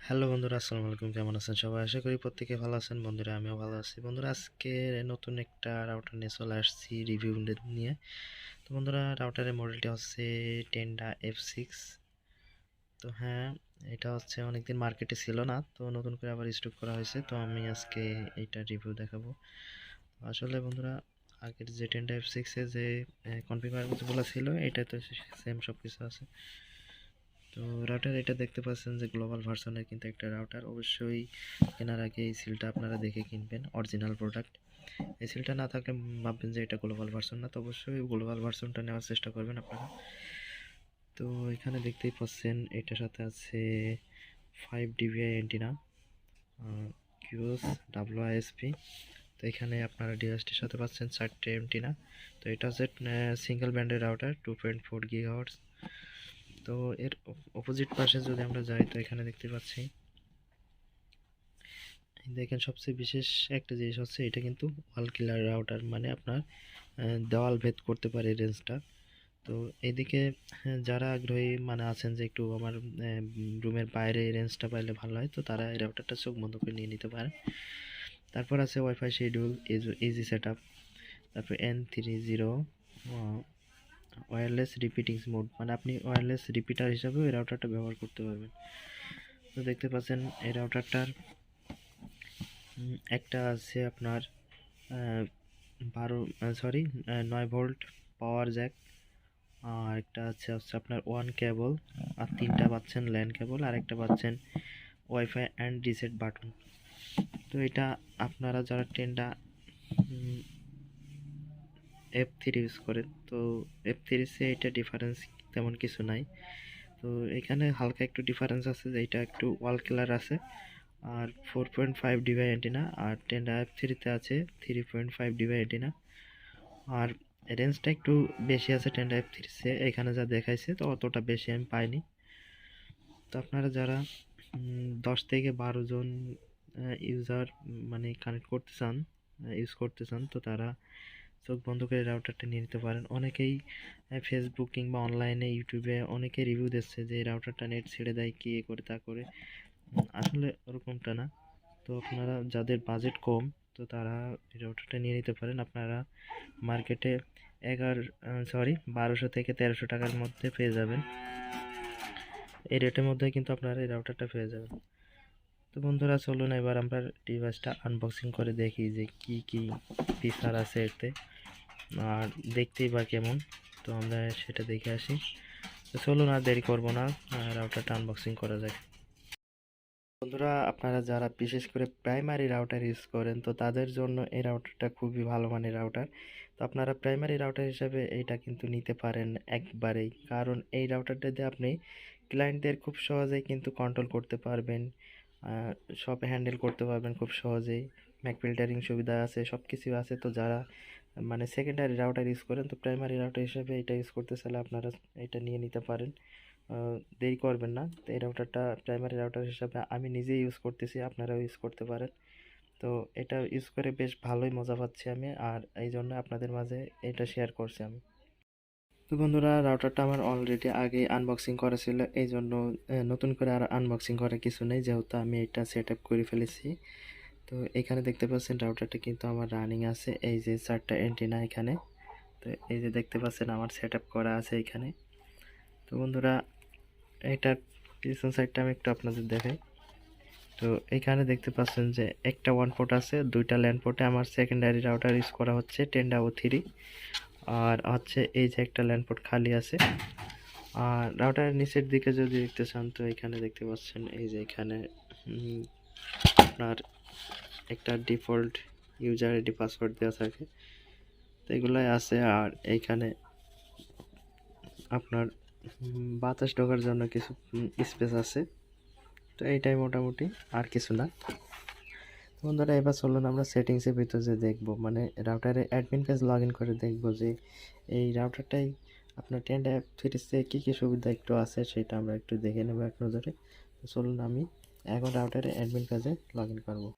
Hello বন্ধুরা, আসসালামু আলাইকুম। কেমন আছেন সবাই? আশা করি প্রত্যেকে ভালো আছেন। বন্ধুরা, আমিও ভালো আছি। বন্ধুরা, আজকে নতুন একটা রাউটার নিয়ে চলে আসছি রিভিউ নিয়ে। তো বন্ধুরা, রাউটারের মডেলটি হচ্ছে টেন্ডা F6। তো হ্যাঁ, এটা হচ্ছে অনেকদিন মার্কেটে ছিল না, তো নতুন করে আবার স্টক করা হয়েছে। তো আমি আজকে এইটা রিভিউ দেখাবো। আসলে বন্ধুরা, আগের যে টেন্ডা F6 এ যে কনফিগারগুলো ছিল, এটা তো সেম সব কিছু আছে। তো রাউটার এটা দেখতে পাচ্ছেন যে গ্লোবাল ভার্সনের কিন্তু একটা রাউটার। অবশ্যই কেনার আগে এই সিলটা আপনারা দেখে কিনবেন, অরিজিনাল প্রোডাক্ট। এই সিলটা না থাকলে ভাববেন যে এটা গ্লোবাল ভার্সন না, তো অবশ্যই গ্লোবাল ভার্সনটা নেওয়ার চেষ্টা করবেন আপনারা। তো এখানে দেখতেই পাচ্ছেন এটার সাথে আছে 5 dBi অ্যান্টিনা, কিউএস ডাব্লিউআইএসপি। তো এখানে আপনারা ডিভাইসটির সাথে পাচ্ছেন 4টে অ্যান্টিনা। তো এটা হচ্ছে সিঙ্গেল ব্যান্ডের রাউটার 2.4 GHz। তো এর অপোজিট পাশে যদি আমরা যাই, তো এখানে দেখতে পাচ্ছি, দেখেন সবচেয়ে বিশেষ একটা জিনিস হচ্ছে এটা কিন্তু ওয়াল কিলার রাউটার, মানে আপনার দেওয়াল ভেদ করতে পারে রেঞ্জটা। তো এইদিকে যারা আগ্রহী মানে আছেন যে একটু আমার রুমের বাইরে রেঞ্জটা পাইলে ভালো হয়, তো তারা এই রাউটারটা চোখ বন্ধ করে নিয়ে নিতে পারে। তারপর আছে wifi schedule, easy set up. তারপর N30 ওয়্যারলেস রিপিটিং মোড, মানে আপনি ওয়্যারলেস রিপিটার হিসাবেও এই রাউটারটা ব্যবহার করতে পারবেন। তো দেখতে পাচ্ছেন এই রাউটারটার একটা আছে আপনার 9 ভোল্ট পাওয়ার জ্যাক, আর একটা হচ্ছে আপনার ওয়ান কেবল, আর 3টা পাচ্ছেন ল্যান কেবল, আর একটা পাচ্ছেন ওয়াইফাই অ্যান্ড রিসেট বাটন। তো এটা আপনারা যারা টেন্ডা F3 ইউজ করেন, তো F3 এটা ডিফারেন্স তেমন কিছু নাই। তো এখানে হালকা একটু ডিফারেন্স আছে, যে এটা একটু ওয়াল কিলার আছে, আর 4.5 dBi অ্যান্টিনা, আর টেন্ডা F3 আছে 3.5 dBi অ্যান্টিনা। আর রেঞ্জটা একটু বেশি আছে টেন্ডা F3 এখানে যা দেখাইছে, তো অতটা বেশি আমি পাইনি। তো আপনারা যারা 10 থেকে 12 জন ইউজার মানে কানেক্ট করতে চান, ইউজ করতে চান, তো তারা চোখ বন্ধ করে রাউটারটা নিয়ে নিতে পারেন। অনেকেই ফেসবুক কিংবা অনলাইনে ইউটিউবে অনেকে রিভিউ দিচ্ছে যে এই রাউটারটা নেট ছেড়ে দেয়, কি এ করে তা করে। আসলে ওরকমটা না। তো আপনারা যাদের বাজেট কম, তো তারা এই রাউটারটা নিয়ে নিতে পারেন। আপনারা মার্কেটে 1200 থেকে 1300 টাকার মধ্যে পেয়ে যাবেন। এই রেটের মধ্যে কিন্তু আপনারা এই রাউটারটা পেয়ে যাবেন। তো বন্ধুরা, চলুন এবার আমরা ডিভাইসটা আনবক্সিং করে দেখি যে কি কি ফিচার আছে এতে, আর দেখতেই বা কেমন। তো আমরা সেটা দেখে আসি। তো চলুন আর দেরি করবো না, রাউটারটা আনবক্সিং করা যাক। বন্ধুরা, আপনারা যারা বিশেষ করে প্রাইমারি রাউটার ইউজ করেন, তো তাদের জন্য এই রাউটারটা খুবই ভালো মানের রাউটার। তো আপনারা প্রাইমারি রাউটার হিসাবে এইটা কিন্তু নিতে পারেন একবারেই, কারণ এই রাউটারটা দিয়ে আপনি ক্লায়েন্টদের খুব সহজেই কিন্তু কন্ট্রোল করতে পারবেন, সব হ্যান্ডেল করতে পারবেন খুব সহজেই। ম্যাক ফিল্টারিং সুবিধা আছে, সব কিছু আছে। তো যারা মানে সেকেন্ডারি রাউটার ইউজ করেন, তো প্রাইমারি রাউটার হিসাবে এটা ইউজ করতে চাইলে আপনারা এটা নিয়ে নিতে পারেন। দেরি করবেন না। তো এই রাউটারটা প্রাইমারি রাউটার হিসাবে আমি নিজেই ইউজ করতেছি, আপনারাও ইউজ করতে পারেন। তো এটা ইউজ করে বেশ ভালোই মজা পাচ্ছি আমি, আর এই জন্য আপনাদের মাঝে এটা শেয়ার করছি আমি। তো বন্ধুরা, রাউটারটা আমার অলরেডি আগে আনবক্সিং করা ছিল, এই জন্য নতুন করে আর আনবক্সিং করার কিছু নেই, যেহেতু আমি এটা সেট আপ করে ফেলেছি। তো এখানে দেখতে পাচ্ছেন রাউটারটা কিন্তু আমার রানিং আছে, এই যে 4টা অ্যান্টেনা এখানে। তো এই যে দেখতে পাচ্ছেন আমার সেট আপ করা আছে এখানে। তো বন্ধুরা, এটার পিছন সাইডটা আমি একটু আপনাদের দেখাই। তো এইখানে দেখতে পাচ্ছেন যে একটা ওয়ান পোর্ট আছে, 2টা ল্যান পোর্টে আমার সেকেন্ডারি রাউটার ইউজ করা হচ্ছে টেন্ডা O3। আর হচ্ছে এই যে একটা ল্যান পোর্ট খালি আছে। আর রাউটারের নিচের দিকে যদি দেখতে চান, তো এখানে দেখতে পাচ্ছেন এই যে এখানে আপনার একটা ডিফল্ট ইউজার আইডি পাসওয়ার্ড দেওয়া থাকে, তো এগুলাই আছে। আর এইখানে আপনার বাতাস ঢোকার জন্য কিছু স্পেস আছে। তো এইটাই মোটামুটি, আর কিছু না। বন্ধুরা, এবার চলুন আমরা সেটিংসের ভিতরে যে দেখবো, মানে রাউটারে অ্যাডমিন পেজ লগ ইন করে দেখবো যে এই রাউটারটাই আপনার টেন্ডা F3 কী কী সুবিধা একটু আছে, সেটা আমরা একটু দেখে নেবো এক নজরে। তো চলুন আমি এখন রাউটারে অ্যাডমিন পেজে লগ ইন করবো।